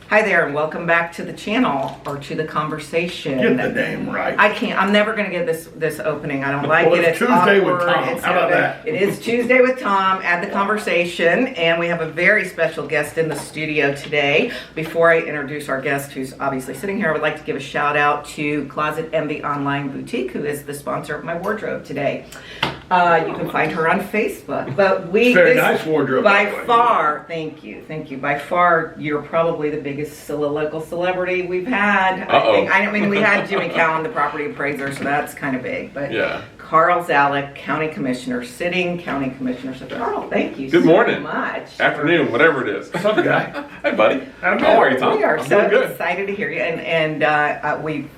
Hi there, and welcome back to the channel, or to the conversation. Get the name right. I can't. I'm never going to get this opening. I don't like Well, it. it's Tuesday with awkward. Tom. How about that? It is Tuesday with Tom at the conversation, and we have a very special guest in the studio today. Before I introduce our guest, who's obviously sitting here, I would like to give a shout out to Closet Envy Online Boutique, who is the sponsor of my wardrobe today. You can find her on Facebook. But nice wardrobe. By far, thank you. By far, you're probably the biggest local celebrity we've had. I mean, we had Jimmy Cowan, the property appraiser, so that's kind of big. But yeah. Carl Zalak, County Commissioner, sitting County Commissioner. So Carl, thank you Good morning. So much. Afternoon, whatever it is. What's up, guy? Hey, buddy. How are you, Tom? We are I'm so good. excited to hear you.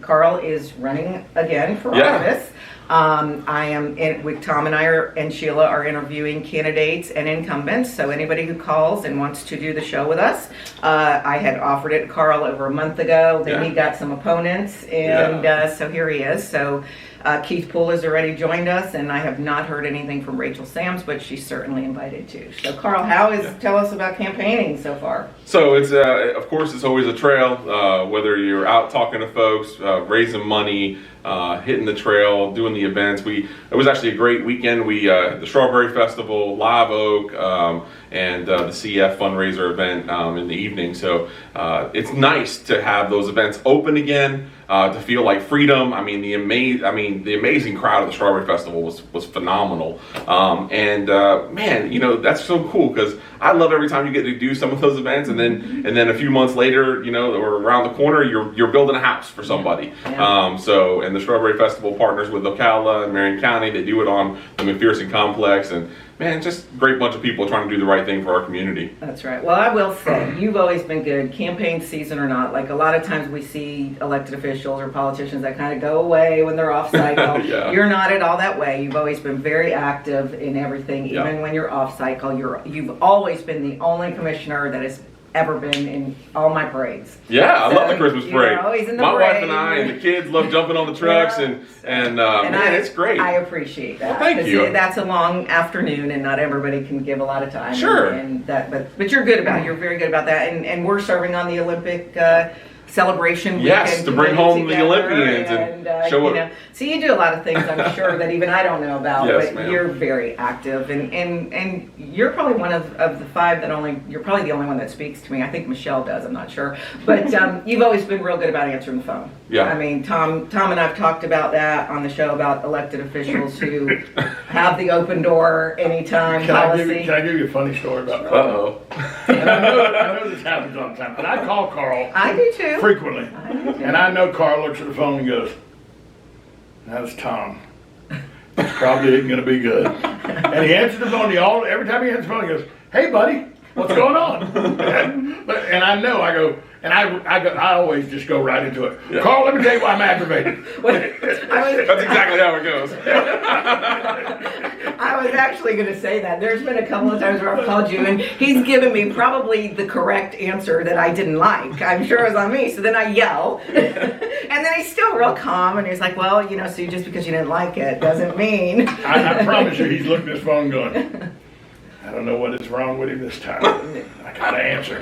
Carl is running again for office. I am with Tom and and Sheila are interviewing candidates and incumbents. So anybody who calls and wants to do the show with us, I had offered it to Carl over a month ago. Then he got some opponents, and so here he is. So Keith Poole has already joined us, and I have not heard anything from Rachel Sams, but she's certainly invited too. So Carl, tell us about campaigning so far. So it's of course it's always a trail. Whether you're out talking to folks, raising money, hitting the trail, doing the events. It was actually a great weekend. We the Strawberry Festival, Live Oak, and the CF fundraiser event in the evening. So it's nice to have those events open again, to feel like freedom. I mean, the amazing crowd at the Strawberry Festival was phenomenal. Man, that's so cool because I love every time you get to do some of those events, and then a few months later, or around the corner, you're building a house for somebody. Yeah. And the Strawberry Festival partners with Ocala and Marion County. They do it on the McPherson Complex, and man, just a great bunch of people trying to do the right thing for our community. That's right. Well, I will say, you've always been good, campaign season or not. Like a lot of times we see elected officials or politicians that kind of go away when they're off cycle. Yeah. You're not at all that way. You've always been very active in everything, even when you're off cycle. You've always been the only commissioner that has ever been in all my parades. Yeah, I love the Christmas parade. Always in the my parade. Wife and I and the kids love jumping on the trucks, and man, it's great. I appreciate that. Well, thank you. That's a long afternoon, and not everybody can give a lot of time. Sure. But you're good about it. You're very good about that, and we're serving on the Olympic celebration weekend. Yes, to bring home the Olympians and show up. So you do a lot of things, I'm sure, that even I don't know about, yes, but you're very active, and you're probably one of the five you're probably the only one that speaks to me. I think Michelle does, I'm not sure. But you've always been real good about answering the phone. Yeah. I mean, Tom and I've talked about that on the show about elected officials who have the open door anytime policy. Can I give you a funny story about that? Uh-oh. And I know this happens all the time, but I call Carl. I do too. Frequently. I do too. And I know Carl looks at the phone and goes, "That's Tom. This probably isn't going to be good." And he answers the phone. Every time he answers the phone, he goes, "Hey, buddy, what's going on?" and I know, I go, and I always just go right into it. Yeah. Carl, let me tell you why I'm aggravated. That's exactly how it goes. I was actually going to say that. There's been a couple of times where I've called you, and he's given me probably the correct answer that I didn't like. I'm sure it was on me. So then I yell, and then he's still real calm, and he's like, "Well, so just because you didn't like it doesn't mean." I promise you, he's looking at his phone going, "I don't know what is wrong with him this time. I gotta answer."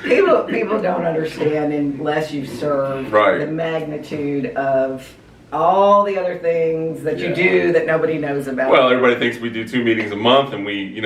People don't understand unless you serve the magnitude of all the other things that you do that nobody knows about. Well, everybody thinks we do 2 meetings a month, and we,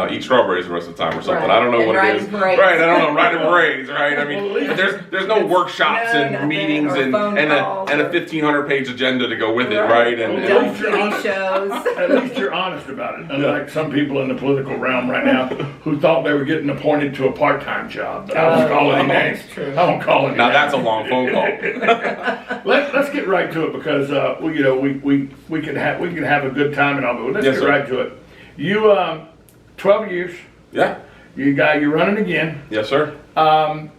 eat strawberries the rest of the time or something. Right. I don't know what it is. Parades. Right, I don't know. Riding parades, right? I mean, there's no workshops and meetings and a 1,500-page agenda to go with it, right? And TV shows. At least you're honest about it. Unlike some people in the political realm right now who thought they were getting appointed to a part-time job. But I won't call any names. I won't call any names. Now that's a long phone call. Let's get right to it because we can have a good time and all, but let's get right to it. You 12 years. Yeah. You're running again. Yes, sir. A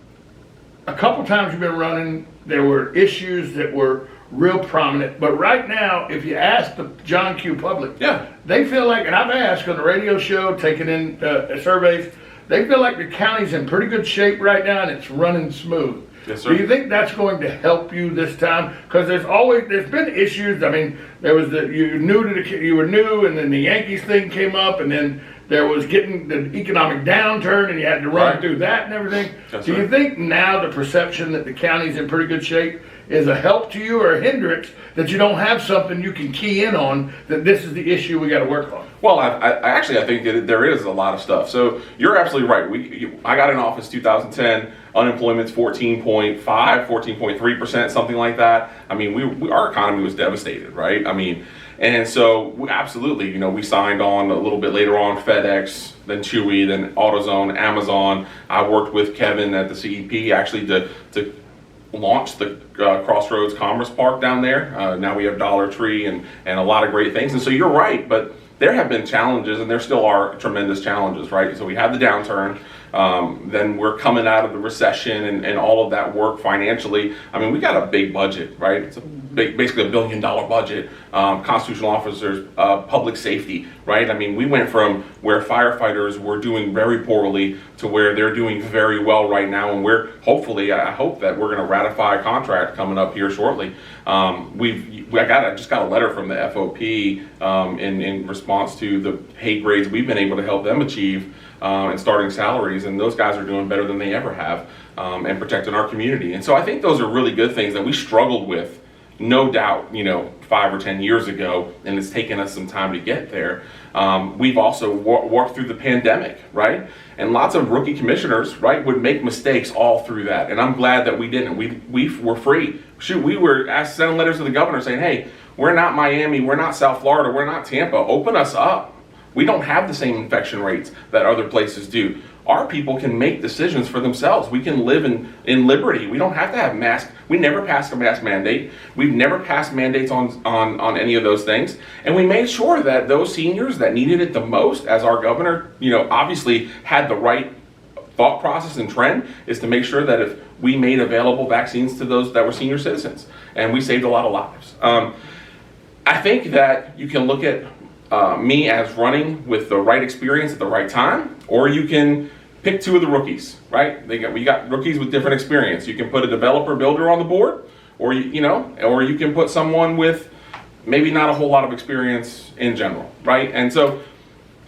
couple times you've been running, there were issues that were real prominent. But right now, if you ask the John Q. public, they feel like, and I've asked on the radio show, taking in surveys, they feel like the county's in pretty good shape right now and it's running smooth. Yes, sir. Do you think that's going to help you this time? Because there's been issues. I mean, there was you were new, and then the Yankees thing came up, and then there was getting the economic downturn and you had to run through that and everything. Do you think now the perception that the county's in pretty good shape is a help to you or a hindrance that you don't have something you can key in on that this is the issue we got to work on? Well, I think that there is a lot of stuff. So you're absolutely right. I got in office 2010. Unemployment's 14.5, 14.3%, something like that. I mean, our economy was devastated, right? I mean, and so absolutely, we signed on a little bit later on FedEx, then Chewy, then AutoZone, Amazon. I worked with Kevin at the CEP actually to launch the Crossroads Commerce Park down there. Now we have Dollar Tree and a lot of great things. And so you're right, but there have been challenges, and there still are tremendous challenges, right? So we had the downturn, then we're coming out of the recession and all of that work financially. I mean, we got a big budget, right? It's basically $1 billion budget. Constitutional officers, public safety, right? I mean, we went from where firefighters were doing very poorly to where they're doing very well right now, and I hope that we're going to ratify a contract coming up here shortly. I just got a letter from the FOP in response to the pay grades we've been able to help them achieve and starting salaries, and those guys are doing better than they ever have and protecting our community. And so I think those are really good things that we struggled with, no doubt, 5 or 10 years ago, and it's taken us some time to get there. We've also walked through the pandemic, right? And lots of rookie commissioners, right, would make mistakes all through that. And I'm glad that we didn't. We were free. Shoot, we were sending letters to the governor saying, hey, we're not Miami, we're not South Florida, we're not Tampa. Open us up. We don't have the same infection rates that other places do. Our people can make decisions for themselves. We can live in liberty. We don't have to have masks. We never passed a mask mandate. We've never passed mandates on any of those things. And we made sure that those seniors that needed it the most, as our governor, obviously had the right thought process and trend, is to make sure that if we made available vaccines to those that were senior citizens, and we saved a lot of lives. I think that you can look at me as running with the right experience at the right time, or you can pick two of the rookies, right? We got rookies with different experience. You can put a developer builder on the board, or you can put someone with maybe not a whole lot of experience in general, right? And so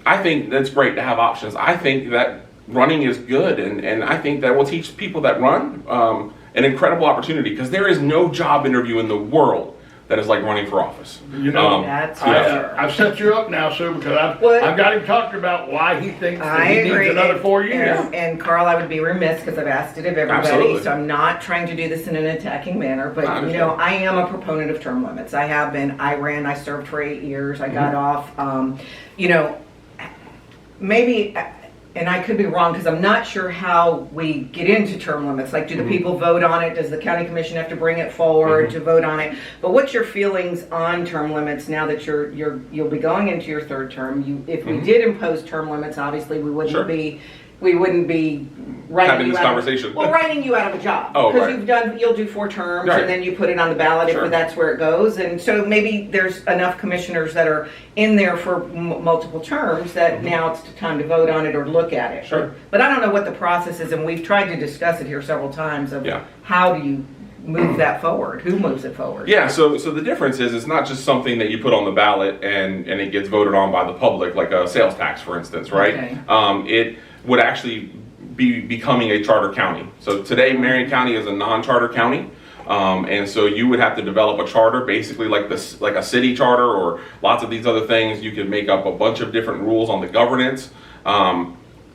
I think that's great to have options. I think that running is good, and I think that will teach people that run an incredible opportunity, because there is no job interview in the world that is like running for office. I've set you up now, Sue, because I've got him talking about why he thinks that he needs another 4 years. And Carl, I would be remiss because I've asked it of everybody, Absolutely. So I'm not trying to do this in an attacking manner, but I am a proponent of term limits. I have been. I served for 8 years. I got off. Maybe. And I could be wrong because I'm not sure how we get into term limits. Like, do the people vote on it? Does the county commission have to bring it forward to vote on it? But what's your feelings on term limits now that you'll be going into your third term? If we did impose term limits, obviously we wouldn't be having this conversation. Writing you out of a job. Oh, because you'll do 4 terms, and then you put it on the ballot if that's where it goes. And so maybe there's enough commissioners that are in there for multiple terms that now it's time to vote on it or look at it. Sure. But I don't know what the process is, and we've tried to discuss it here several times of how do you move that forward? Who moves it forward? Yeah, so the difference is it's not just something that you put on the ballot and it gets voted on by the public, like a sales tax, for instance, right? Okay. It would actually be becoming a charter county. So today, Marion County is a non-charter county. And so you would have to develop a charter, basically like a city charter or lots of these other things. You could make up a bunch of different rules on the governance.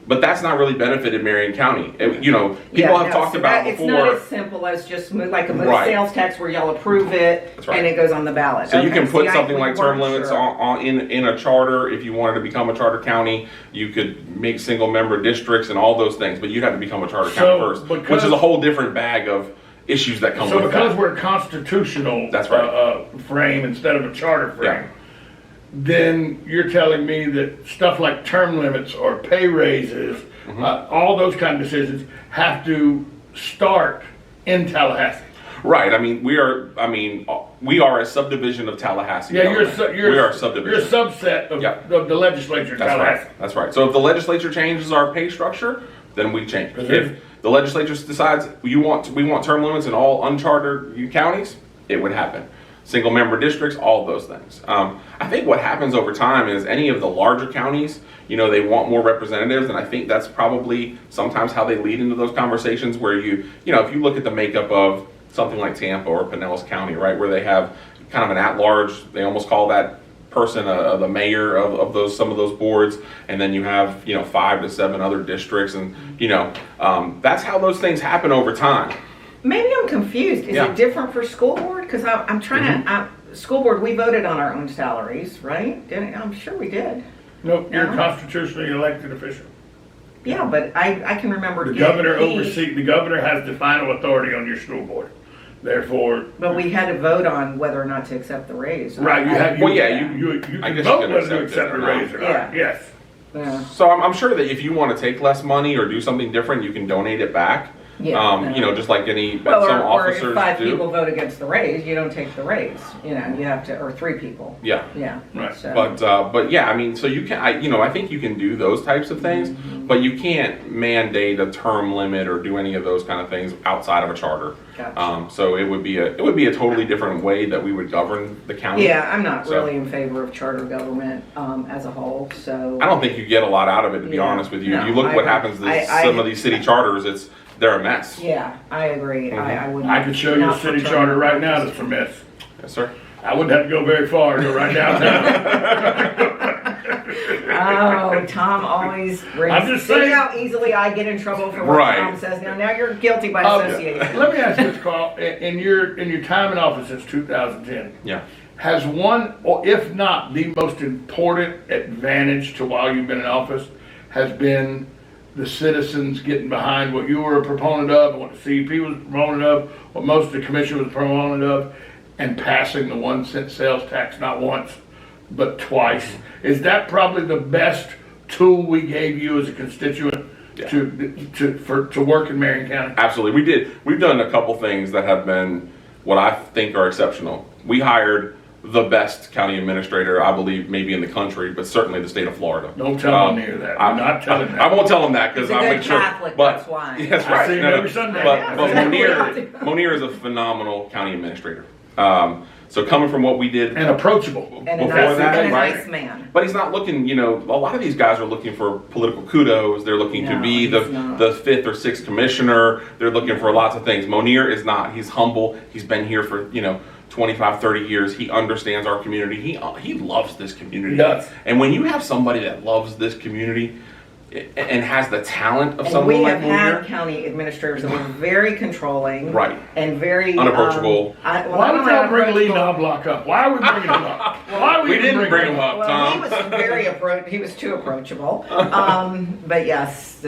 But that's not really benefited Marion County. People have talked about before. It's not as simple as just like a sales tax where y'all approve it and it goes on the ballot. So you can put something like term limits in a charter. If you wanted to become a charter county, you could make single member districts and all those things. But you'd have to become a charter county first, which is a whole different bag of issues that come with that. So because we're a constitutional frame instead of a charter frame, then you're telling me that stuff like term limits or pay raises, all those kind of decisions have to start in Tallahassee. Right. We are a subdivision of Tallahassee. Yeah, we are a subdivision. You're a subset of the legislature of Tallahassee. Right. That's right. So if the legislature changes our pay structure, then we change. If the legislature decides we want term limits in all unchartered counties, it would happen. single member districts, all of those things. I think what happens over time is any of the larger counties, they want more representatives, and I think that's probably sometimes how they lead into those conversations where if you look at the makeup of something like Tampa or Pinellas County, right, where they have kind of an at-large, they almost call that person the mayor of some of those boards, and then you have 5 to 7 other districts, and that's how those things happen over time. Maybe I'm confused. Is it different for school board? Because I'm trying to. School board, we voted on our own salaries, right? I'm sure we did. Nope, you're a constitutionally elected official. Yeah, but I can remember. The governor the governor has the final authority on your school board. Therefore. But we had to vote on whether or not to accept the raise. Right, you can vote whether to accept the raise or not. Yes. Yeah. So I'm sure that if you want to take less money or do something different, you can donate it back. Yeah, just like some officers or if 5 do. people vote against the raise, you don't take the raise. You have to, or 3 people. Yeah. Yeah. Right. So. But yeah, I mean, so you can, I think you can do those types of things, but you can't mandate a term limit or do any of those kind of things outside of a charter. Gotcha. So it would be a totally different way that we would govern the county. Yeah, I'm not really in favor of charter government as a whole. So I don't think you get a lot out of it, to be honest with you. No, you look what happens to some of these city charters. They're a mess. Yeah, I agree. I wouldn't. I could show you a city charter right now that's a mess. Yes, sir. I wouldn't have to go very far to go right downtown. Oh, Tom always brings. I'm just see saying. how easily I get in trouble for what Tom says. Now you're guilty by association. Let me ask you this, Carl. In your time in office since 2010, has one, or if not the most important advantage to while you've been in office, has been the citizens getting behind what you were a proponent of, what the CEP was a proponent of, what most of the commission was a proponent of, and passing the 1-cent sales tax not once but twice? Is that probably the best tool we gave you as a constituent to work in Marion County? Absolutely, we've done a couple things that have been what I think are exceptional. We hired the best county administrator, I believe, maybe in the country, but certainly the state of Florida. Don't tell him near that. I'm not telling that. I won't tell him that because I'm not sure. Catholic, But that's why. That's right. I see him every Sunday. But Monier is a phenomenal county administrator. So coming from what we did and approachable and before a nice man. But he's not looking. A lot of these guys are looking for political kudos. They're looking to be the 5th or 6th commissioner. They're looking for lots of things. Monier is not. He's humble. He's been here for 25, 30 years. He understands our community. He loves this community. He does. And when you have somebody that loves this community and has the talent of someone like Monier. We have had county administrators that were very controlling. Right. And very unapproachable. Why did y'all bring Lee Knobloch up? Why are we bringing him up? We didn't bring him up, Tom. He was he was too approachable. But yes,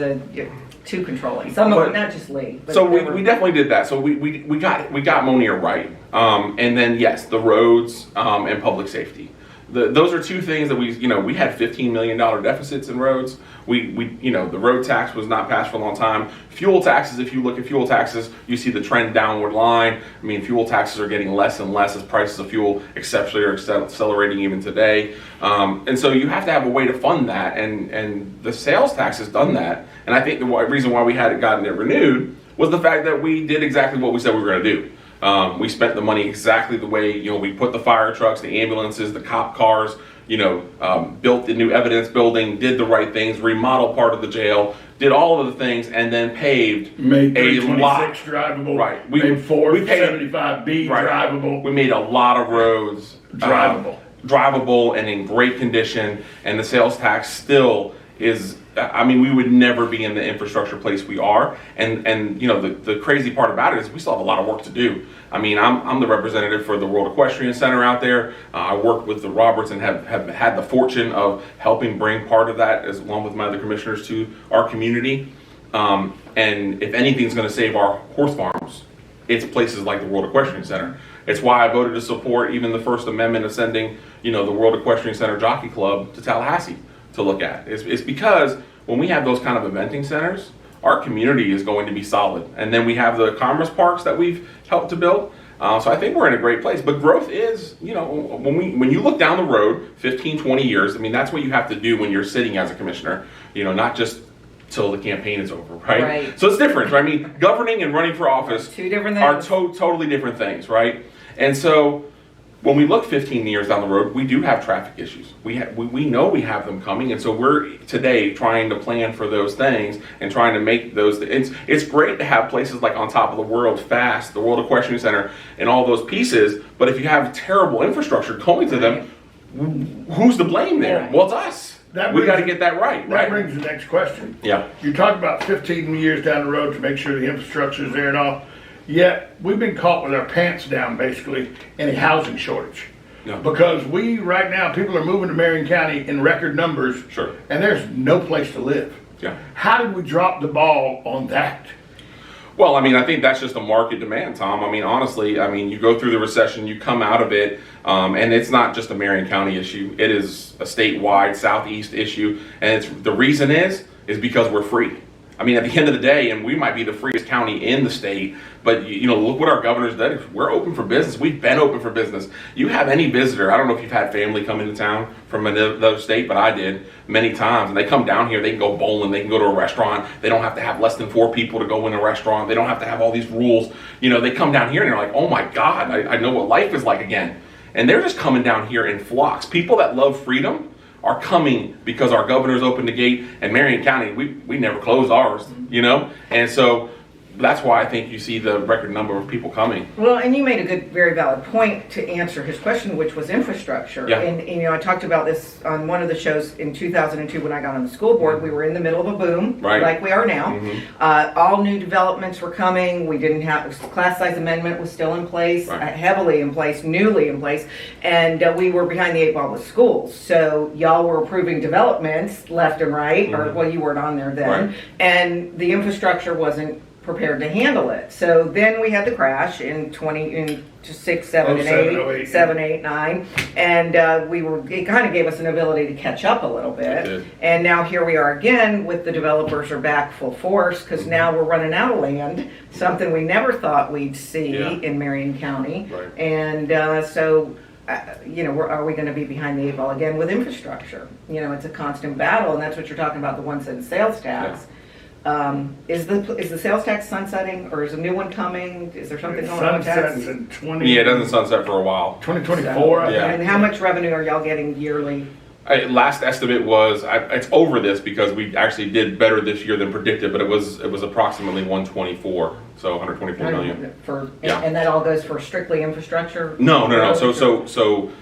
too controlling. Some of them, not just Lee. But so we definitely did that. So we got Monier right. And then yes, the roads and public safety. Those are two things that we had $15 million deficits in roads. The road tax was not passed for a long time. Fuel taxes, if you look at fuel taxes, you see the trend downward line. I mean, fuel taxes are getting less and less as prices of fuel exceptionally are accelerating even today. And so you have to have a way to fund that, and the sales tax has done that. And I think the reason why we hadn't gotten it renewed was the fact that we did exactly what we said we were going to do. We spent the money exactly the way, we put the fire trucks, the ambulances, the cop cars, built the new evidence building, did the right things, remodeled part of the jail, did all of the things, and then paved made a lot. Drivable. Right. We made 475B drivable. We made a lot of roads drivable and in great condition, and the sales tax still is. We would never be in the infrastructure place we are, and the crazy part about it is we still have a lot of work to do. I'm the representative for the World Equestrian Center out there. I work with the Roberts and have had the fortune of helping bring part of that, as along with my other commissioners, to our community. And if anything's going to save our horse farms, it's places like the World Equestrian Center. It's why I voted to support even the First Amendment of sending the World Equestrian Center Jockey Club to Tallahassee to look at. It's because when we have those kind of eventing centers, our community is going to be solid. And then we have the commerce parks that we've helped to build. So I think we're in a great place. But growth is, when you look down the road, 15, 20 years, that's what you have to do when you're sitting as a commissioner, not just till the campaign is over, right? So it's different, right? Governing and running for office two different things. are totally different things, right? And so when we look 15 years down the road, we do have traffic issues. We know we have them coming, and so we're today trying to plan for those things and trying to make those. It's great to have places like On Top of the World, FAST, the World Equestrian Center, and all those pieces. But if you have terrible infrastructure going to them, who's to blame there? Yeah. Well, it's us. We got to get that right. That brings the next question. Yeah. You talk about 15 years down the road to make sure the infrastructure is there and all. Yet we've been caught with our pants down, basically, in a housing shortage. Yeah. Because right now, people are moving to Marion County in record numbers. Sure. And there's no place to live. Yeah. How did we drop the ball on that? Well, I mean, I think that's just a market demand, Tom. I mean, honestly, I mean, you go through the recession, you come out of it, and it's not just a Marion County issue. It is a statewide, Southeast issue, and the reason is because we're free. I mean, at the end of the day, and we might be the freest county in the state, but look what our governor's done. We're open for business. We've been open for business. You have any visitor, I don't know if you've had family come into town from another state, but I did many times, and they come down here, they can go bowling, they can go to a restaurant, they don't have to have less than 4 people to go in a restaurant, they don't have to have all these rules. They come down here and they're like, oh my God, I know what life is like again. And they're just coming down here in flocks. People that love freedom are coming because our governor's opened the gate, and Marion County, we never closed ours, and so that's why I think you see the record number of people coming. Well, and you made a good, very valid point to answer his question, which was infrastructure. Yeah. And I talked about this on one of the shows in 2002 when I got on the school board. We were in the middle of a boom, Right. like we are now. Mm-hmm. All new developments were coming. We didn't have class size amendment was still in place, Right. heavily in place, newly in place, and we were behind the 8 ball with schools. So y'all were approving developments left and right, or well, you weren't on there then, Right. and the infrastructure wasn't prepared to handle it. So then we had the crash in 6, 7, and 8, 7, 8, 9, and it kind of gave us an ability to catch up a little It bit. did. And now here we are again with the developers are back full force because now we're running out of land, something we never thought we'd see Yeah. in Marion County. Right. And are we going to be behind the 8 ball again with infrastructure? It's a constant battle, and that's what you're talking about, the 1 cent sales tax. Is the sales tax sunsetting, or is a new one coming? Is there something going on with tax? Sunsets in 20. Yeah, it doesn't sunset for a while. 2024. I Yeah. think. And how much revenue are y'all getting yearly? Last estimate was it's over this because we actually did better this year than predicted, but it was approximately 124, so 124 million. And that all goes for strictly infrastructure? No. So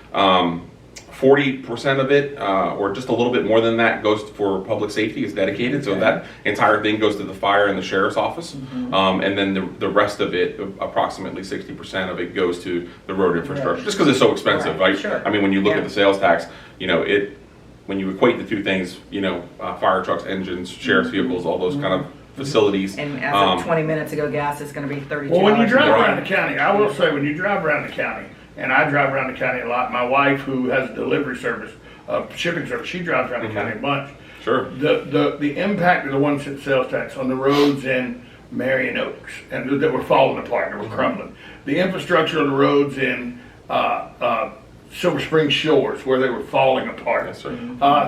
40% of it, or just a little bit more than that, goes for public safety. Is dedicated, so that entire thing goes to the fire and the sheriff's office, and then the rest of it, approximately 60% of it, goes to the road infrastructure. Right. Just because it's so expensive, right? Sure. I mean, when you look Yeah. at the sales tax, when you equate the two things, fire trucks, engines, sheriff's vehicles, all those kind of facilities. And as of 20 minutes ago, gas is going to be $32. Well, when you drive Right. around the county, I will say, when you drive around the county, and I drive around the county a lot, my wife, who has a delivery service, shipping service, she drives around the county a bunch. Sure. The impact of the 1 cent sales tax on the roads in Marion Oaks, and that were falling apart, that were crumbling. The infrastructure of the roads in Silver Spring Shores, where they were falling apart. Yes, sir.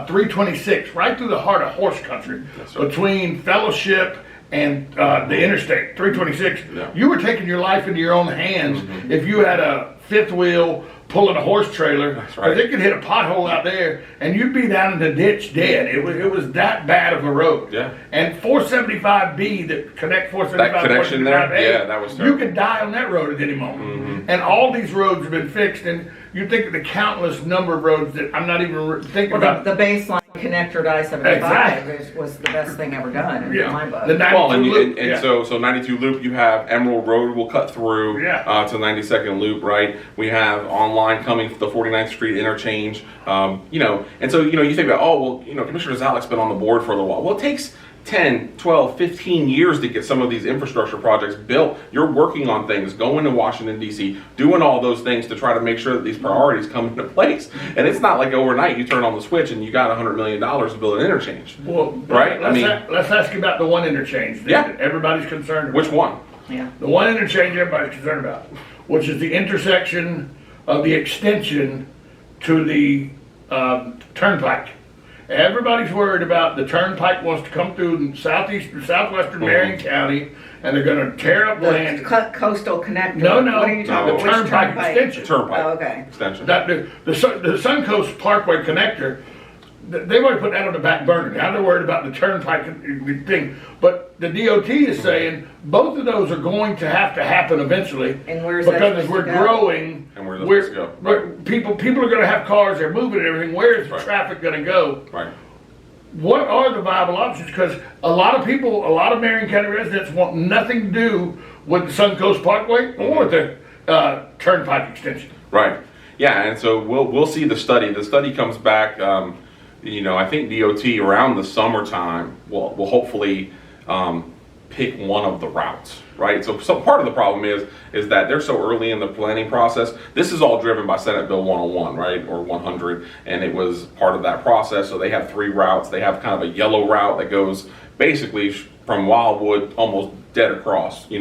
326, right through the heart of horse country, Yes, sir. between Fellowship and the interstate, 326. Yeah. You were taking your life into your own hands if you had a fifth wheel pulling a horse trailer. That's right. They could hit a pothole out there, and you'd be down in the ditch dead. It was that bad of a road. Yeah. And 475B, that connect 475. That connection there? 475A, Yeah, that was You terrible. could die on that road at any moment. And all these roads have been fixed, and you think of the countless number of roads that I'm not even thinking Well, about. the baseline connector to I-75 Exactly. was the best thing ever done in my book. The 92 Well, and loop, yeah. so 92 loop, you have Emerald Road will cut through to 92nd loop, right? We have online coming the 49th Street interchange, and so you think about, Commissioner Zalak's been on the board for a little while. Well, it takes 10, 12, 15 years to get some of these infrastructure projects built. You're working on things, going to Washington, D.C., doing all those things to try to make sure that these priorities come into place. And it's not like overnight you turn on the switch and you got $100 million to build an interchange. Well, Right? Let's ask you about the one interchange that everybody's concerned about. Which one? Yeah. The one interchange everybody's concerned about, which is the intersection of the extension to the turnpike. Everybody's worried about the turnpike wants to come through southwestern Marion County, and they're going to tear up land. Coastal connector. No, What are you talking about? the Which turnpike extension. Turnpike Oh, okay. extension. The Suncoast Parkway connector, they've already put that on the back burner. Now they're worried about the turnpike thing. But the DOT is saying both of those are going to have to happen eventually. And where's that because as supposed we're to go? growing, And where's that supposed to go? Right. people are going to have cars. They're moving and everything. Where is the Right. traffic going to go? Right. What are the viable options? Because a lot of Marion County residents want nothing to do with the Suncoast Parkway or the turnpike extension. Right. Yeah, and so we'll see the study. The study comes back. I think DOT around the summertime will hopefully pick one of the routes. Right. So part of the problem is that they're so early in the planning process. This is all driven by Senate Bill 101, right, or 100, and it was part of that process. So they have 3 routes. They have kind of a yellow route that goes basically from Wildwood almost dead across, and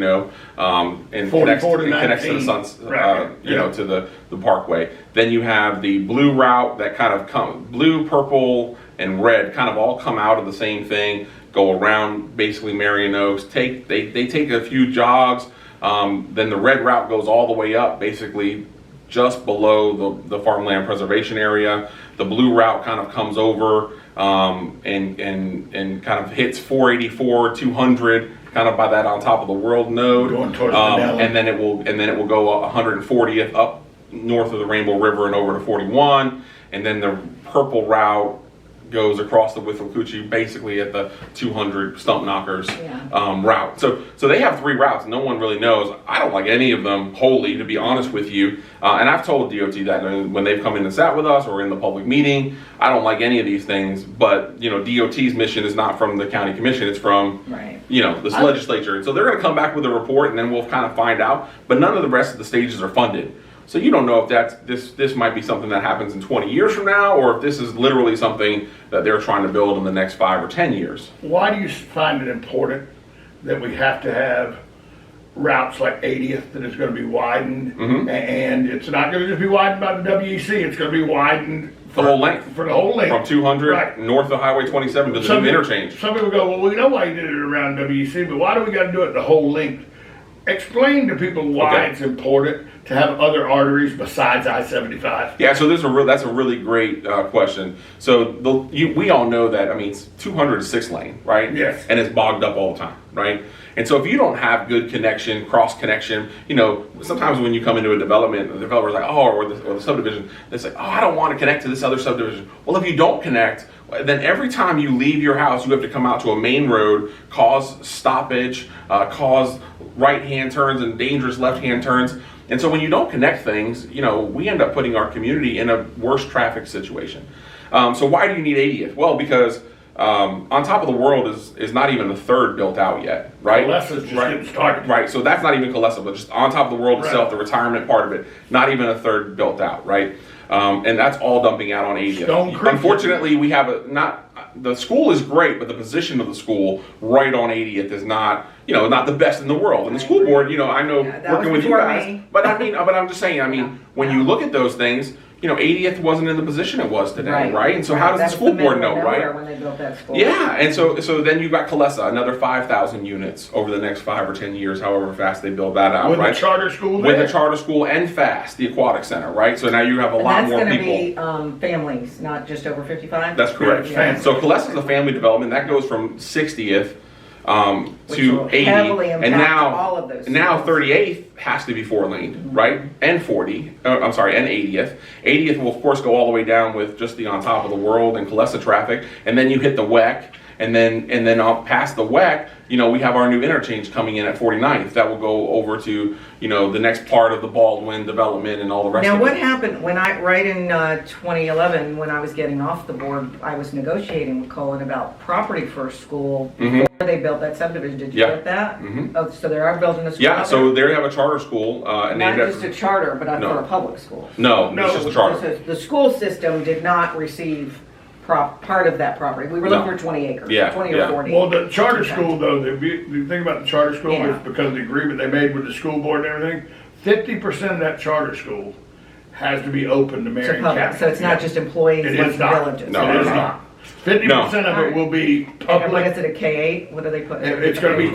connects to the Suns, to the Parkway. Then you have the blue route that kind of blue, purple, and red kind of all come out of the same thing, go around basically Marion Oaks. They take a few jogs. Then the red route goes all the way up, basically just below the farmland preservation area. The blue route kind of comes over and kind of hits 484, 200, kind of by that on top of the world node. Going towards and then it will go 140th up north of the Rainbow River and over to 41, and then the purple route goes across the Withlacoochee, basically at the 200 Stump Knockers route. So they have 3 routes. No one really knows. I don't like any of them wholly, to be honest with you. And I've told DOT that when they've come in and sat with us or in the public meeting, I don't like any of these things. But DOT's mission is not from the county commission; it's from this legislature. And so they're going to come back with a report, and then we'll kind of find out. But none of the rest of the stages are funded. So you don't know if this might be something that happens in 20 years from now, or if this is literally something that they're trying to build in the next 5 or 10 years. Why do you find it important that we have to have routes like 80th that is going to be widened, and it's not going to just be widened by the WEC, it's going to be widened for the whole length. From 200 north of Highway 27 to the new interchange. Some people go, well, we know why you did it around WEC, but why do we got to do it the whole length? Explain to people why it's important to have other arteries besides I-75. Yeah, so that's a really great question. So we all know that, it's 200 is 6 lane, right? Yes. And it's bogged up all the time, right? And so if you don't have good connection, cross connection, sometimes when you come into a development, the developer's like, or the subdivision, they say, I don't want to connect to this other subdivision. Well, if you don't connect, then every time you leave your house, you have to come out to a main road, cause stoppage, cause right-hand turns and dangerous left-hand turns. And so when you don't connect things, we end up putting our community in a worse traffic situation. So why do you need 80th? Well, because on top of the world is not even a third built out yet, right? Coalessa's just getting started. Right, so that's not even Coalessa, but just on top of the world itself, the retirement part of it, not even a third built out, right? And that's all dumping out on 80th. Unfortunately, we have the school is great, but the position of the school right on 80th is not, not the best in the world. And the school board, I know working with you guys, but I'm just saying, when you look at those things, 80th wasn't in the position it was today, right? And so how does the school board know, right? When they built that school. Yeah, and so then you've got Coalessa, another 5,000 units over the next 5 or 10 years, however fast they build that out, with right? With a charter school there? With a charter school and FAST, the aquatic center, right? So now you have a lot more people. That's going to be families, not just over 55? That's correct. Yeah. So Coalessa is a family development. That goes from 60th to 80, and now 38th has to be 4-lane, right? And 40, and 80th. 80th will of course go all the way down with just the on top of the world and Coalessa traffic, and then you hit the WEC, and then past the WEC, we have our new interchange coming in at 49th. That will go over to, the next part of the Baldwin development and all the rest of it. Now, what happened right in 2011, when I was getting off the board, I was negotiating with Colin about property for a school before they built that subdivision. Did you get that? Oh, so they are building a school? Yeah, so they have a charter school. Not just a charter, but for a public school. No, it's just a charter. The school system did not receive part of that property. We were looking for 20 acres, 20 or 40. Well, the charter school, though, the thing about the charter school is because of the agreement they made with the school board and everything, 50% of that charter school has to be open to Marion County. So it's not just employees like villages. No, it is not. 50% of it will be And what public. is it, a K-8? What do they put? It's gonna be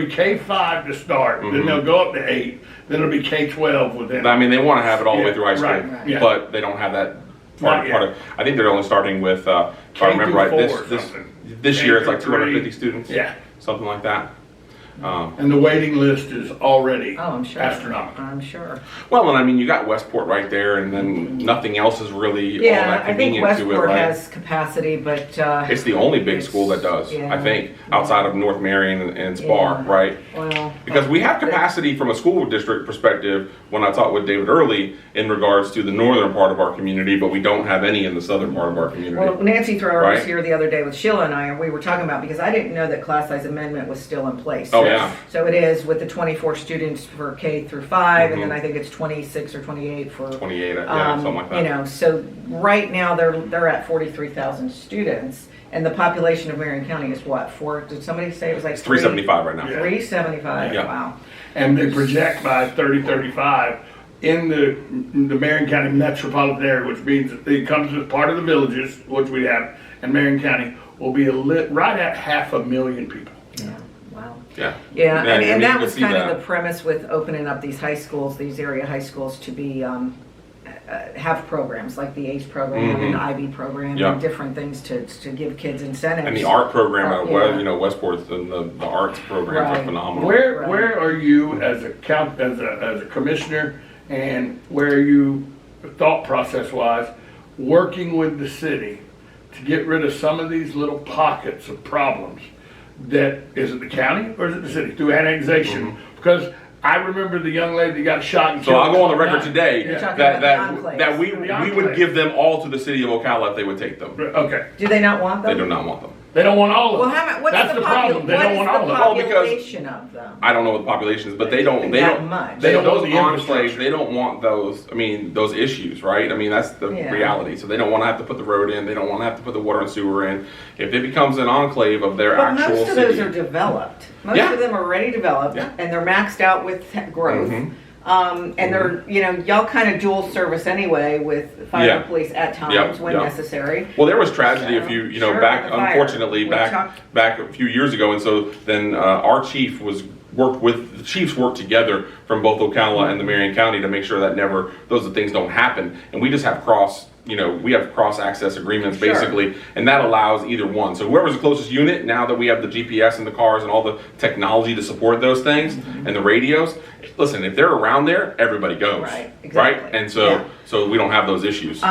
K5 to start, then they'll go up to 8, then it'll be K12 within. I mean, they want to have it all the way through high school, Right, yeah. but they don't have that Not part yet. of. I think they're only starting with, if I K remember through right, 4 or this something. year K it's like through 250 3. students, Yeah, something like that. and the waiting list is already Oh, I'm sure. astronomical. I'm sure. Well, and I mean, you got Westport right there, and then nothing else is really all Yeah, that I think convenient to it, Westport right? has capacity, but, It's the only big it's- school that does, yeah. I think, outside of North Marion and Spar, Yeah. right? well. Because we have capacity from a school district perspective, when I talked with David Early, in regards to the northern part of our community, but we don't have any in the southern part of our Well, community. Nancy Thrower was Right. here the other day with Sheila and I, and we were talking about, because I didn't know that class size amendment was still in place. Oh, yeah. So it is with the 24 students for K through 5, and then I think it's 26 or 28 for. 28, yeah, something like that. You know, so right now they're at 43,000 students, and the population of Marion County is what? Did somebody say it was like It's 375 right now. Yeah. 375. Yeah. Wow. And they project by 3035 in the Marion County metropolitan area, which means that it comes as part of the villages, which we have in Marion County, will be right at 500,000 people. Yeah. Wow. Yeah. Yeah, I mean, and you that can was see kind that. of the premise with opening up these high schools, these area high schools, to be have programs like the ACE program and IB program Yeah. and different things to give kids incentives. And the art program at Yeah. Westport's and the arts programs are Right. phenomenal. Where are you as a commissioner, and where are you thought process wise working with the city to get rid of some of these little pockets of problems? That is it the county or is it the city through annexation? Because I remember the young lady that got shot and So killed. I'll go on the record today You're talking that about the that enclaves. we would give them all to the city of Ocala if they would take them. Okay, Do they not want them? They do not want them. they don't want all of Well, them. what's That's the, the problem. They what don't is want the all of them. Well, because- population of them? I don't know what the population is, but they don't That much. They don't those want the enclaves, infrastructure. they don't want those. I mean, those issues, right? I mean, that's the Yeah. reality. So they don't want to have to put the road in. They don't want to have to put the water and sewer in. If it becomes an enclave of their But actual most of city, those are developed. Most Yeah. of them are already developed, Yeah. and they're maxed out with growth. And they're, y'all kind of dual service anyway with fire Yeah. and police at times Yep, when yep. necessary. well, there was tragedy a So, few, sure, back, the fire. unfortunately, We back talked- back a few years ago, and so then our chief the chiefs worked together from both Ocala and the Marion County to make sure that those things don't happen, and we just have we have cross access agreements Sure. basically, and that allows either one. So whoever's the closest unit, now that we have the GPS in the cars and all the technology to support those things and the radios, listen, if they're around there, everybody goes. Right, exactly. And so Yeah. so we don't have those issues. So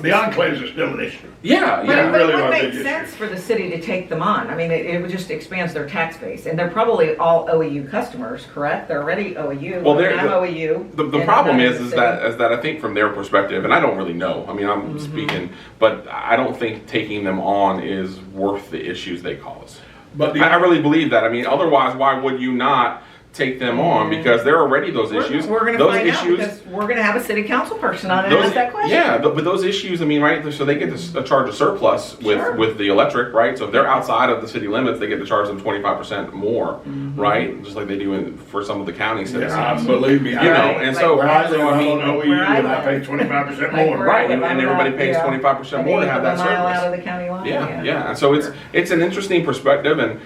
the enclaves are still an issue. yeah, But, yeah. but really it would are make big issues. sense for the city to take them on. I mean, it just expands their tax base, and they're probably all OEU customers, correct? They're already OEU. Well, I'm OEU. The and problem I'm in is the that I think from their perspective, and I don't really know. I mean, I'm speaking, but I don't think taking them on is worth the issues they cause. But I really believe that. I mean, otherwise, why would you not take them on? Because there are already those issues. We're going to those find out issues. because we're going to have a city council person on and Those, ask that question. yeah, but those issues, I mean, right? So they get to charge a surplus Sure. with the electric, right? So if they're outside of the city limits, they get to charge them 25% more, Mm-hmm. right? Just like they do for some of the county citizens. Yeah, believe me, You know, and so where I live, I I'm mean, on OEU where I and I pay live. 25% Like more. where Right, I live, and I'm everybody about, pays 25% more to have that a mile service. out of the county line. Yeah. So it's an interesting perspective, and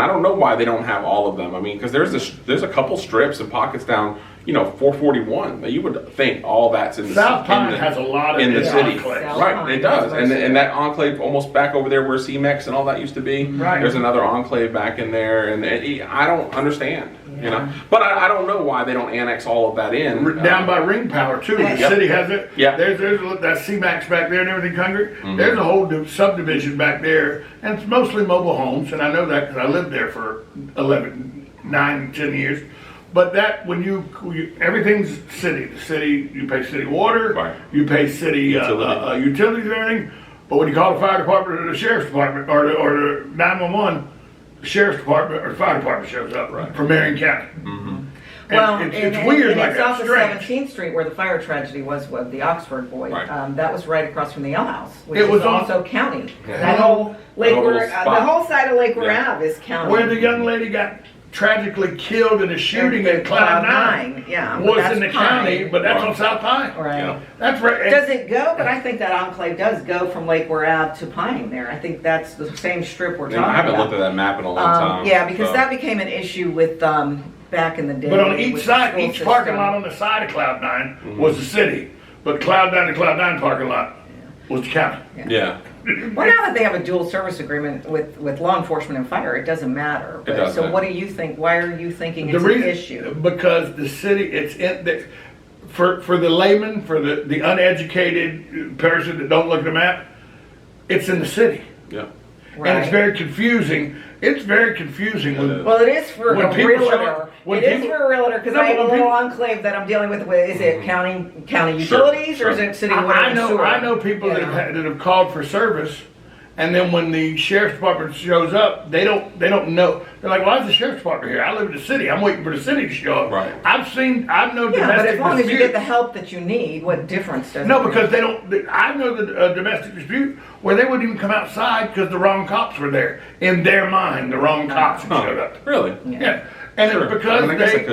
I don't know why they don't have all of them. I mean, because there's a couple strips and pockets down, 441. You would think all that's in the South Pine has a lot of in the its city, enclaves. South right? Pine It does, is and most of that enclave almost back over there where CMEX and all that used to be. Right. There's another enclave back in there, and I don't understand, But I don't know why they don't annex all of that in. Down by Ring Power too, the Yep. city has it. Yep. There's that CMAX back there and everything, Hungary. There's a whole subdivision back there, and it's mostly mobile homes, and I know that because I lived there for 9, 10 years. But that when everything's city. The city, you pay city water, Right. you pay city utilities and everything. But when you call the fire department or the sheriff's department or the 911, the sheriff's department or the fire department shows up from Marion County. Well, it's weird like it's that. off of Strange. 17th Street where the fire tragedy was with the Oxford boy. Right. That was right across from the Ale House, which It was is on- also county. Yeah. That whole That whole the spot. whole side of Lake Yeah. Ave is county. Where the young lady got tragically killed in a shooting at Cloud Nine yeah, was in the county, but that's Right. on South Pine. Right. Yeah. That's right. Does it go? But I think that enclave does go from Lake We're to Pine there. I think that's the same strip we're talking about. I haven't looked at that map in a long time. Yeah, because so. that became an issue with back in the day. But on each with side, the each school parking system. lot on the side of Cloud Nine was the city, but Cloud Nine and Cloud Nine parking lot was the county. Yeah. Well, now that they have a dual service agreement with law enforcement and fire, it doesn't matter. It But, doesn't. so what do you think? Why are you thinking The it's reason, an issue? because the city, it's in the, for the layman, for the uneducated person that don't look at the map, it's in the city, Yeah. Right. and it's very confusing. It's very confusing when Well, it is for When a people show realtor. up- when It is people- for a realtor because No, I have a but when little people- enclave that I'm dealing with. Is it county utilities sure. or is it city water I and know sewer? I know people You that have called for service, and then when the sheriff's department shows up, they don't know. They're like, "Why is the sheriff's department here? I live in the city. I'm waiting for the city to show up." Right. I know Yeah, but domestic as long as you dispute. get the help that you need, what difference does it No, make? because they don't. I know the domestic dispute where they wouldn't even come outside because the wrong cops were there. In their mind, the wrong cops had showed up. Really? Yeah, and Sure. it's because I guess they it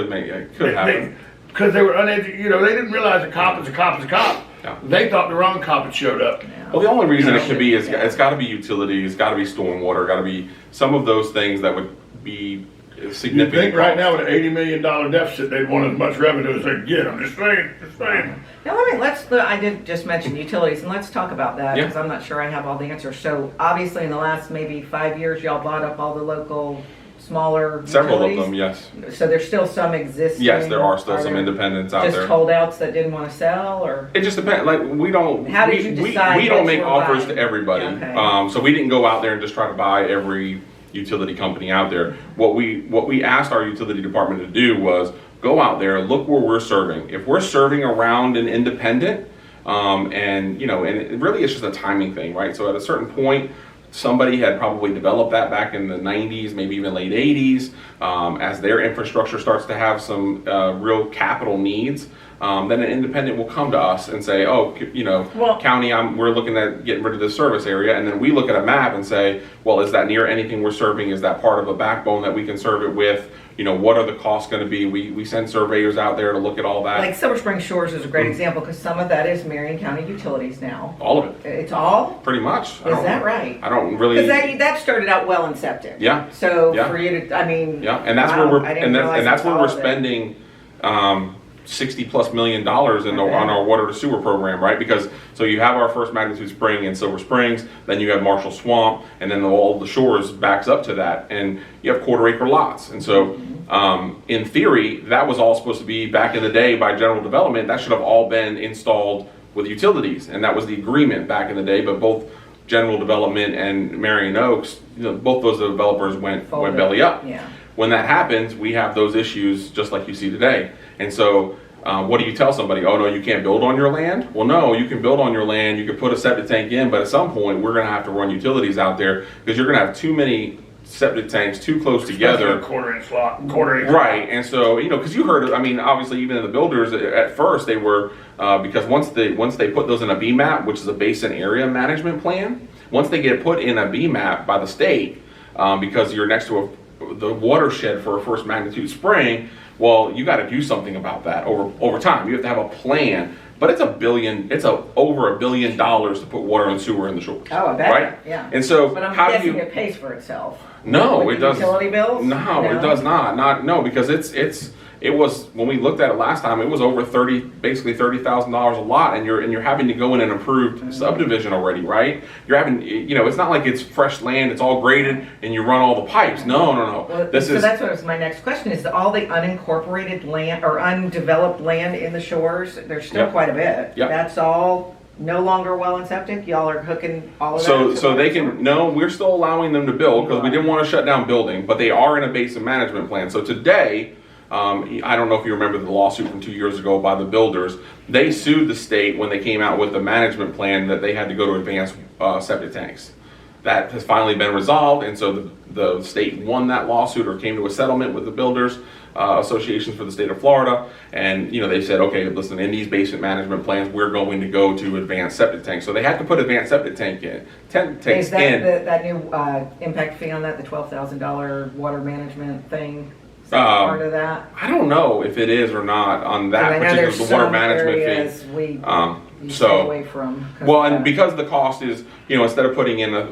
could happen. because they were uneducated. You know, they didn't realize a cop is a cop is a cop. Yeah. They thought the wrong cop had showed up. Well, the only reason it could be is it's got to be utilities, got to be stormwater, got to be some of those things that would be You significant. think right now costs. with an $80 million deficit, they'd want as much revenue as they could get. I'm just saying. Now I did just mention utilities, and let's talk about that Yeah. because I'm not sure I have all the answers. So obviously, in the last maybe 5 years, y'all bought up all the local smaller Several of utilities. them, yes. So there's still some existing. Yes, there are still some there independents out just there. holdouts that didn't want to sell, or It just depends. Like we don't. How did you decide we don't what make you were offers buying? to everybody. Okay. So we didn't go out there and just try to buy every utility company out there. What we asked our utility department to do was go out there, look where we're serving. If we're serving around an independent, and it really it's just a timing thing, right? So at a certain point, somebody had probably developed that back in the 90s, maybe even late 80s. As their infrastructure starts to have some real capital needs, then an independent will come to us and say, "Oh, Well- county, we're looking at getting rid of this service area," and then we look at a map and say, "Well, is that near anything we're serving? Is that part of a backbone that we can serve it with? What are the costs going to be?" We send surveyors out there to look at all that. like Silver Spring Shores is a great example because some of that is Marion County Utilities now. All of it, It's all. pretty much. Is that right? I don't really. Because that started out well and septic. Yeah. So Yeah. for you to, I mean. Yeah, and that's wow, where we're I didn't realize that's where all we're of it. spending $60+ million on our water to sewer program, right? Because so you have our first magnitude spring in Silver Springs, then you have Marshall Swamp, and then all the shores backs up to that, and you have quarter-acre lots. And so, in theory, that was all supposed to be back in the day by general development. That should have all been installed with utilities, and that was the agreement back in the day. But both general development and Marion Oaks, both those developers went belly up. Yeah. When that happens, we have those issues just like you see today. And so, what do you tell somebody? Oh, no, you can't build on your land? Well, no, you can build on your land. You can put a septic tank in, but at some point, we're going to have to run utilities out there because you're going to have too many septic tanks too close together. Quarter-inch lot, quarter-inch. Right, and so because you heard, obviously, even in the builders at first they were because once they put those in a BMAP, which is a basin area management plan, once they get put in a BMAP by the state, because you're next to the watershed for a first magnitude spring, well, you got to do something about that over time. You have to have a plan. But it's over $1 billion to put water and sewer in the shores. Oh, I bet. Right? Yeah. And so But I'm how do guessing you? it pays for itself. No, With it the doesn't. Utility bills? No, it does not. Because it was when we looked at it last time, it was over basically $30,000 a lot, and you're having to go in an improved subdivision already, right? You're having, it's not like it's fresh land, it's all graded, and you run all the pipes. No. Well, This so is that's what was my next question: is all the unincorporated land or undeveloped land in the shores? There's still Yep. quite a bit. Yep. That's all no longer well and septic. Y'all are hooking all of that. so to so water they and sewer? can no. We're still allowing them to build because we didn't want to shut down building, but they are in a basin management plan. So today. I don't know if you remember the lawsuit from 2 years ago by the builders. They sued the state when they came out with the management plan that they had to go to advanced septic tanks. That has finally been resolved, and so the state won that lawsuit or came to a settlement with the builders associations for the state of Florida, and they said, okay, listen, in these basin management plans, we're going to go to advanced septic tanks. So they had to put advanced septic tanks Is that in. that new impact fee on that, the $12,000 water management thing? Is that part of that? I don't know if it is or not on that I know particular there's the water some management areas fee. you So- stay away from. Well, and because the cost is, instead of putting in it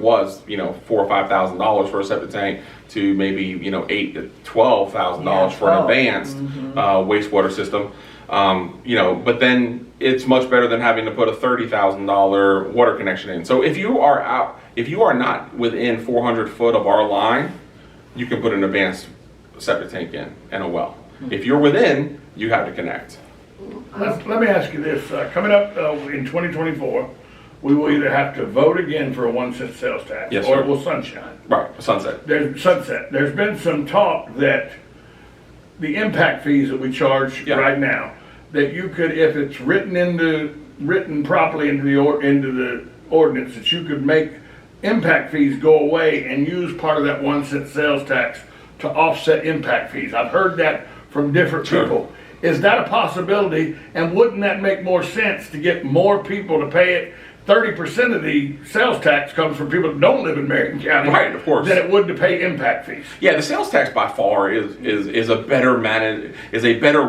was, $4,000 or $5,000 for a septic tank to maybe, $8,000 to $12,000 for an 12. advanced wastewater system, but then it's much better than having to put a $30,000 water connection in. So if you are not within 400 foot of our line, you can put an advanced septic tank in and a well. If you're within, you have to connect. Let me ask you this, coming up in 2024, we will either have to vote again for a 1 cent sales tax, Yes, or sir. it will sunshine. Right, sunset. There's been some talk that the impact fees that we charge right now, that you could, if it's written properly into the ordinance, that you could make impact fees go away and use part of that 1 cent sales tax to offset impact fees. I've heard that from different people. Is that a possibility? And wouldn't that make more sense to get more people to pay it? 30% of the sales tax comes from people that don't live in Marion County. Right, of course. Than it would to pay impact fees. Yeah, the sales tax by far is a better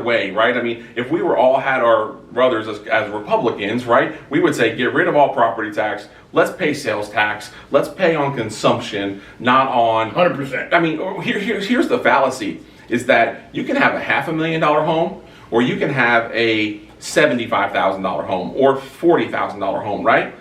way, right? I mean, if we all had our brothers as Republicans, right, we would say get rid of all property tax. Let's pay sales tax. Let's pay on consumption, not on 100%. I mean, here's the fallacy: is that you can have a $500,000 home, or you can have a $75,000 home or $40,000 home, right?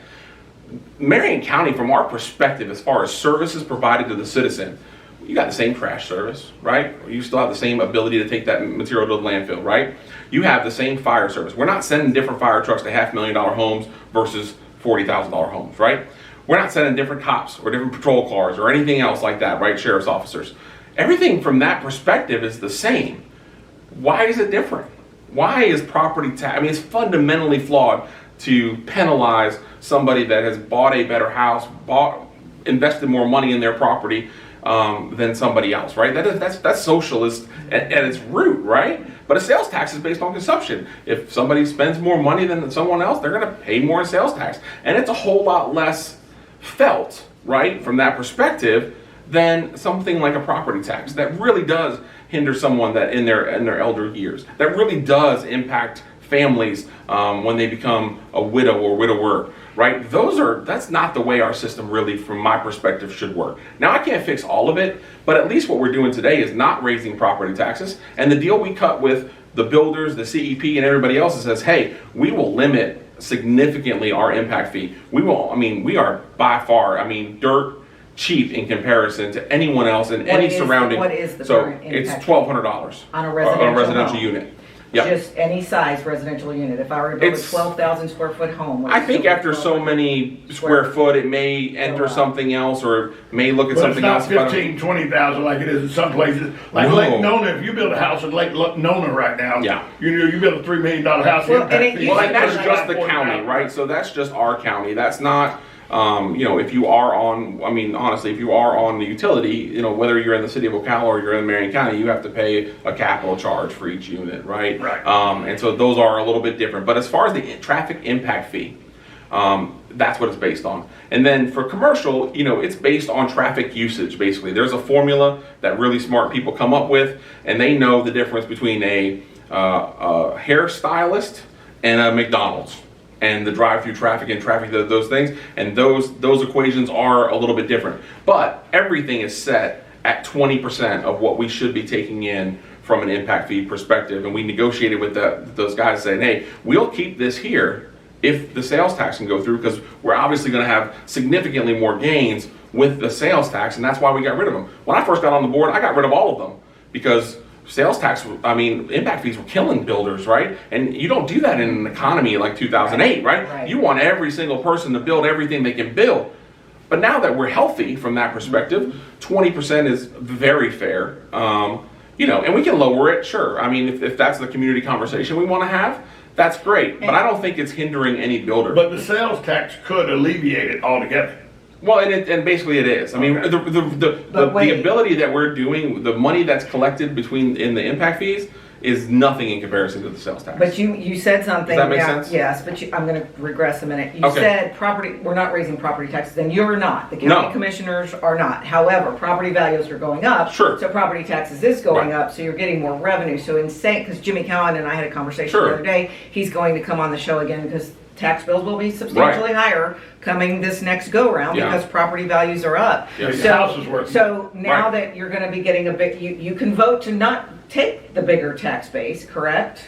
Marion County, from our perspective, as far as services provided to the citizen, you got the same trash service, right? You still have the same ability to take that material to the landfill, right? You have the same fire service. We're not sending different fire trucks to $500,000 homes versus $40,000 homes, right? We're not sending different cops or different patrol cars or anything else like that, right? Sheriff's officers. Everything from that perspective is the same. Why is it different? Why is property tax? I mean, it's fundamentally flawed to penalize somebody that has bought a better house, invested more money in their property than somebody else, right? That's socialist at its root, right? But a sales tax is based on consumption. If somebody spends more money than someone else, they're going to pay more in sales tax, and it's a whole lot less felt, right, from that perspective than something like a property tax that really does hinder someone that in their elder years. That really does impact families when they become a widow or widower, right? That's not the way our system really, from my perspective, should work. Now, I can't fix all of it, but at least what we're doing today is not raising property taxes. And the deal we cut with the builders, the CEP, and everybody else says, hey, we will limit significantly our impact fee. We are by far, dirt cheap in comparison to anyone else in any surrounding. What is the So current it's impact $1,200 on a residential home? unit. Yeah. Just any size residential unit. If I were to build a 12,000 square foot home. I think after so many square foot, it may enter something else, or may look at But something it's else. not 15, 20,000 like it is in some places. Like No. Lake Nona, if you build a house in Lake Nona right now, you build a $3 million house. Well, impact and it fee. Well, and that's Like just the 40,000. county, right? So that's just our county. That's not, if you are on, honestly, if you are on the utility, whether you're in the city of Ocala or you're in Marion County, you have to pay a capital charge for each unit, right? Right. And so those are a little bit different. But as far as the traffic impact fee, that's what it's based on. And then for commercial, it's based on traffic usage, basically. There's a formula that really smart people come up with, and they know the difference between a hairstylist and a McDonald's, and the drive-through traffic and traffic, those things, and those equations are a little bit different. But everything is set at 20% of what we should be taking in from an impact fee perspective, and we negotiated with those guys saying, hey, we'll keep this here if the sales tax can go through, because we're obviously going to have significantly more gains with the sales tax, and that's why we got rid of them. When I first got on the board, I got rid of all of them, because sales tax, impact fees were killing builders, right? And you don't do that in an economy like 2008, right? You want every single person to build everything they can build. But now that we're healthy from that perspective, 20% is very fair. And we can lower it, sure. If that's the community conversation we want to have, that's great. But I don't think it's hindering any builder. But the sales tax could alleviate it altogether. Well, and basically it is. The ability that we're doing, the money that's collected in the impact fees is nothing in comparison to the sales tax. But you said something. Does that make sense? Yes, but I'm going to regress a minute. You Okay. said we're not raising property taxes, and you're not. The county commissioners are not. However, property values are going up. Sure. So property taxes is going Right. up, so you're getting more revenue. So because Jimmy Cowan and I had a conversation the other day, he's going to come on the show again because tax bills will be substantially higher coming this next go round because property values are up. Yeah, the house is worth so now that you're going to be getting a bit, you can vote to not take the bigger tax base, correct?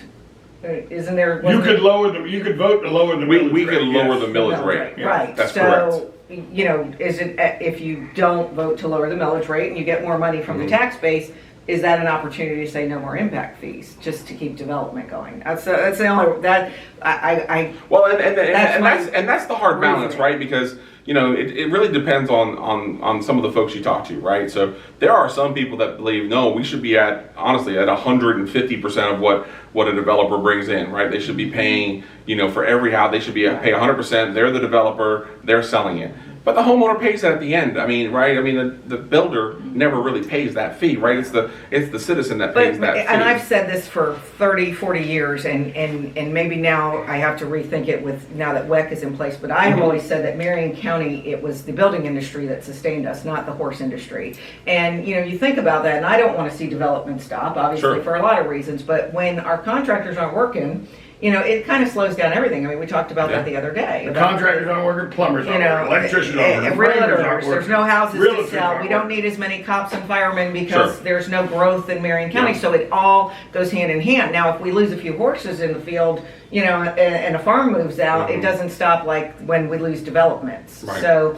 Isn't there? You could vote to lower the millage rate. We could lower the The millage rate. Yeah. Right. That's so, you know, is it if you don't vote to lower the millage rate and you get more money from the tax base, is that an opportunity to say no more impact fees just to keep development going? That's the only that I Well, and that's the hard balance, right? Because you know it really depends on some of the folks you talk to, right? So there are some people that believe no, we should be honestly at 150% of what a developer brings in, right? They should be paying, you know, for every house they should be pay 100%. They're the developer, they're selling it. But the homeowner pays that at the end. I mean, right? I mean, the builder never really pays that fee, right? It's the citizen that pays that fee. And I've said this for 30, 40 years, and maybe now I have to rethink it with now that WEC is in place. But I have always said that Marion County, it was the building industry that sustained us, not the horse industry. And you know, you think about that, and I don't want to see development stop, obviously, for a lot of reasons. But when our contractors aren't working, you know, it kind of slows down everything. I mean, we talked about that the other day. The contractors aren't working, plumbers aren't working, electricians aren't working, framers aren't realtors, working. there's no houses to sell. We don't need as many cops and firemen because there's no growth in Marion County. So it all goes hand in hand. Now, if we lose a few horses in the field, you know, and a farm moves out, it doesn't stop like when we lose developments. Right. So,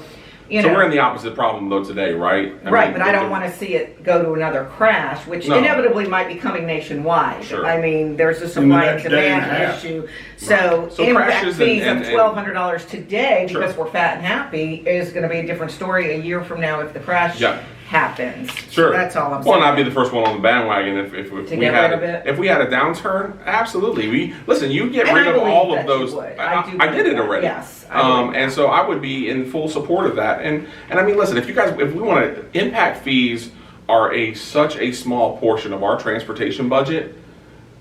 you know. So we're in the opposite problem though today, right? I mean, but I don't want to see it go to another crash, which inevitably might be coming nationwide. Sure. I mean, there's a supply and next day and a demand half. issue. So impact crashes fees and of $1,200 today because Sure. we're fat and happy is going to be a different story a year from now if the crash happens. Sure. That's all I'm saying. Well, and I'd be the first one on the bandwagon if we had a downturn. Absolutely. You get And rid I of believe all that of those. you would. I do did believe it that. already. Yes. I believe And that. so I would be in full support of that. And I mean, listen, if we want to, impact fees are such a small portion of our transportation budget.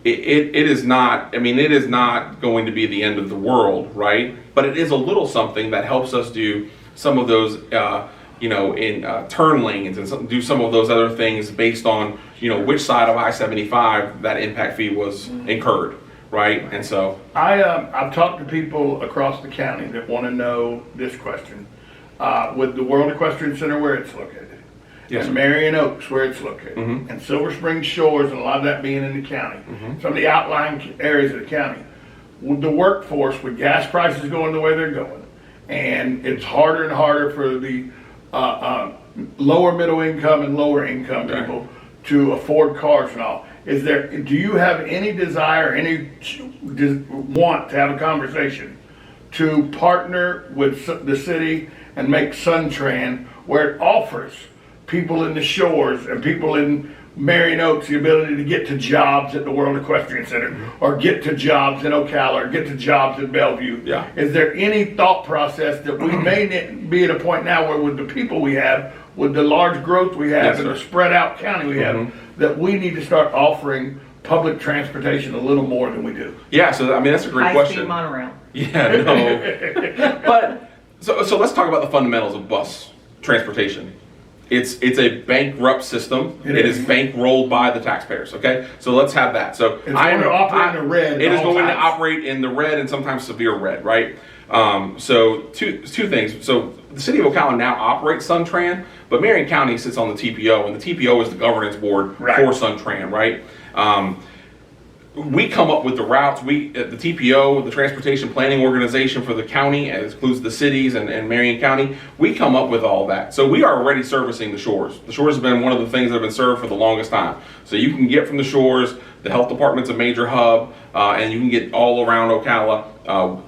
It is not. I mean, it is not going to be the end of the world, right? But it is a little something that helps us do some of those. In turn lanes and do some of those other things based on, you know, which side of I-75 that impact fee was incurred, right? And so I've talked to people across the county that want to know this question. With the World Equestrian Center where it's located, and Marion Oaks where it's located, and Silver Spring Shores, and a lot of that being in the county, some of the outlying areas of the county, with the workforce, with gas prices going the way they're going, and it's harder and harder for the lower middle income and lower income people to afford cars and all. Do you have any desire, want to have a conversation to partner with the city and make SunTran where it offers people in the shores and people in Marion Oaks the ability to get to jobs at the World Equestrian Center or get to jobs in Ocala or get to jobs in Bellevue? Yeah. Is there any thought process that we may be at a point now where with the people we have, with the large growth we have and the spread out county we have, that we need to start offering public transportation a little more than we do? Yeah, so I mean that's a great question. High-speed monorail. Yeah, no. But so let's talk about the fundamentals of bus transportation. It's a bankrupt system. It is bankrolled by the taxpayers. Okay, so let's have that. So it's going to operate in the red. It is going to operate in the red and sometimes severe red, right? So two things. So the city of Ocala now operates SunTran, but Marion County sits on the TPO, and the TPO is the governance board for SunTran, right? We come up with the routes. The TPO, the Transportation Planning Organization for the county, and it includes the cities and Marion County, we come up with all that. So we are already servicing the shores. The shores have been one of the things that have been served for the longest time. So you can get from the shores, the health department's a major hub, and you can get all around Ocala.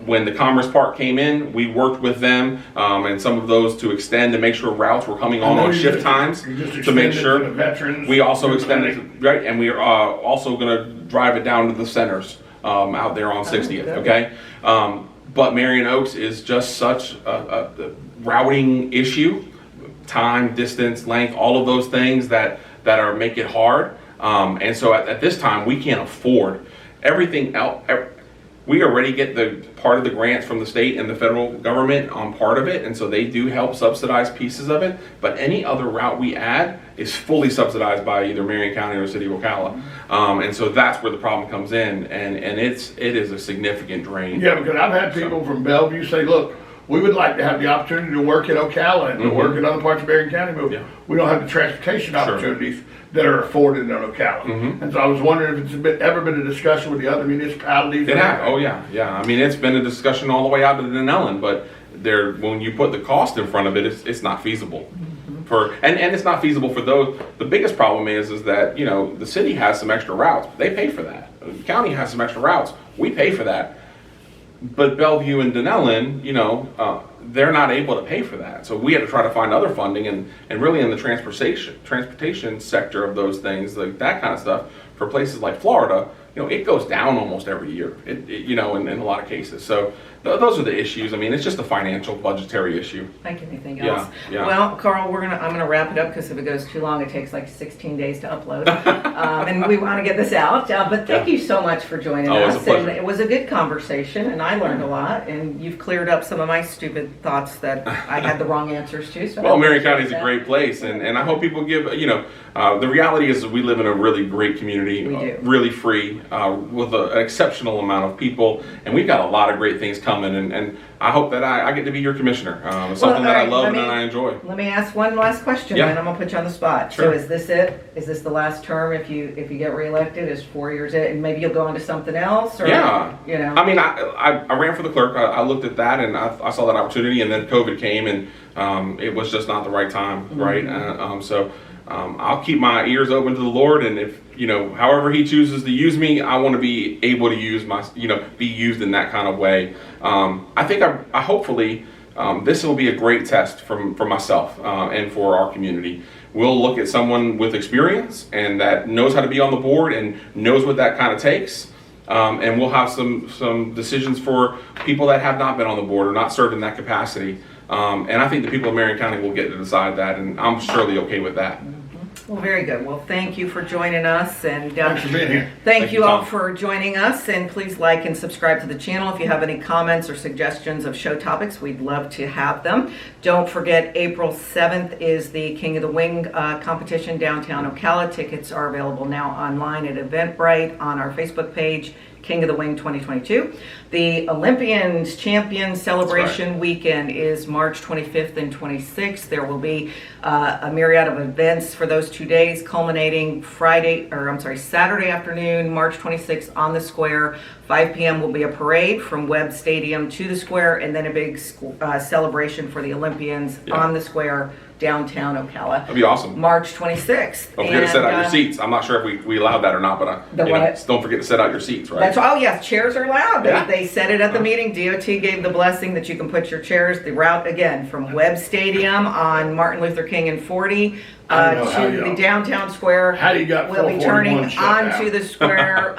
When the Commerce Park came in, we worked with them and some of those to extend and make sure routes were coming on shift times to make sure. We also extended, right, and we are also going to drive it down to the centers out there on 60th, okay? But Marion Oaks is just such a routing issue, time, distance, length, all of those things that make it hard. And so at this time, we can't afford everything else. We already get the part of the grants from the state and the federal government on part of it, and so they do help subsidize pieces of it. But any other route we add is fully subsidized by either Marion County or the city of Ocala, and so that's where the problem comes in, and it is a significant drain. Yeah, because I've had people from Bellevue say, look, we would like to have the opportunity to work in Ocala and to work in other parts of Marion County, but we don't have the transportation opportunities that are afforded in Ocala. And so I was wondering if it's ever been a discussion with the other municipalities. It has. Oh yeah. I mean, it's been a discussion all the way out to Denellen, but when you put the cost in front of it, it's not feasible. And it's not feasible for those. The biggest problem is that the city has some extra routes. They pay for that. The county has some extra routes. We pay for that. But Bellevue and Denellen, they're not able to pay for that. So we had to try to find other funding, and really in the transportation sector of those things, like that kind of stuff, for places like Florida, it goes down almost every year, in a lot of cases. So those are the issues. I mean, it's just a financial, budgetary issue. Like anything else. Yeah. Well, Carl, I'm gonna wrap it up, because if it goes too long, it takes like 16 days to upload, and we want to get this out. But thank you so much for joining us. It was a pleasure. And it was a good conversation, and I learned a lot. And you've cleared up some of my stupid thoughts that I had the wrong answers to. So well, Marion County is a great place, and I hope people give. The reality is we live in a really great community. We do. Really free, with an exceptional amount of people, and we've got a lot of great things coming, and I hope that I get to be your commissioner. Something that I love and I enjoy. Let me ask one last question, and I'm gonna put you on the spot. Sure. So is this it? Is this the last term? If you get reelected, is 4 years it, and maybe you'll go on to something else? Or, I mean, I ran for the clerk. I looked at that, and I saw that opportunity, and then COVID came, and it was just not the right time, right? So I'll keep my ears open to the Lord, and if however He chooses to use me, I want to be able to use be used in that kind of way. I think I hopefully this will be a great test for myself and for our community. We'll look at someone with experience and that knows how to be on the board and knows what that kind of takes. And we'll have some decisions for people that have not been on the board or not served in that capacity. And I think the people of Marion County will get to decide that, and I'm surely okay with that. Well, very good. Well, thank you for joining us, and Thanks for being here. Thank you all Tom. for joining us, and please like and subscribe to the channel. If you have any comments or suggestions of show topics, we'd love to have them. Don't forget, April 7th is the King of the Wing competition downtown Ocala. Tickets are available now online at Eventbrite on our Facebook page, King of the Wing 2022. The Olympians Champions Celebration Weekend is March 25th and 26th. There will be a myriad of events for those 2 days, culminating Saturday afternoon, March 26th on the square. 5 p.m. will be a parade from Webb Stadium to the square, and then a big celebration for the Olympians on the square downtown Ocala. That'd be awesome. March 26th. Don't forget to set out your seats. I'm not sure if we allowed that or not, but don't forget to set out your seats, right? Yes, chairs are allowed. Yeah. They said it at the meeting. DOT gave the blessing that you can put your chairs. The route, again, from Webb Stadium on Martin Luther King and 40 to the downtown square. How do you got We'll be turning 441 shut onto down? the square.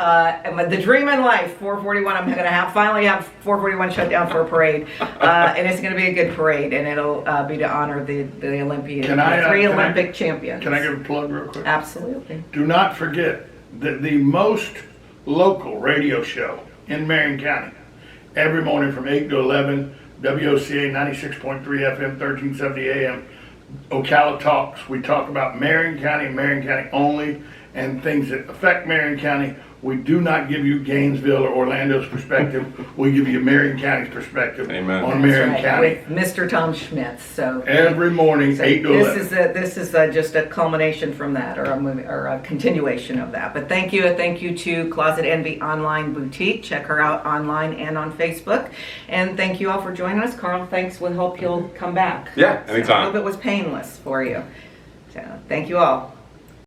The dream in life, 441. I'm going to finally have 441 shut down for a parade. And it's going to be a good parade, and it'll be to honor the Olympians, three Olympic champions. Can I give a plug real quick? Absolutely. Do not forget that the most local radio show in Marion County, every morning from 8 to 11, WOCA 96.3 FM, 1370 AM, Ocala Talks. We talk about Marion County only, and things that affect Marion County. We do not give you Gainesville or Orlando's perspective. We give you Marion County's perspective on Marion County. With Mr. Tom Schmitz. So every morning, 8 to 11. This is just a culmination from that, or a continuation of that. But thank you to Closet Envy Online Boutique. Check her out online and on Facebook. And thank you all for joining us, Carl. Thanks. We hope you'll come back. Yeah, anytime. I hope it was painless for you. So thank you all.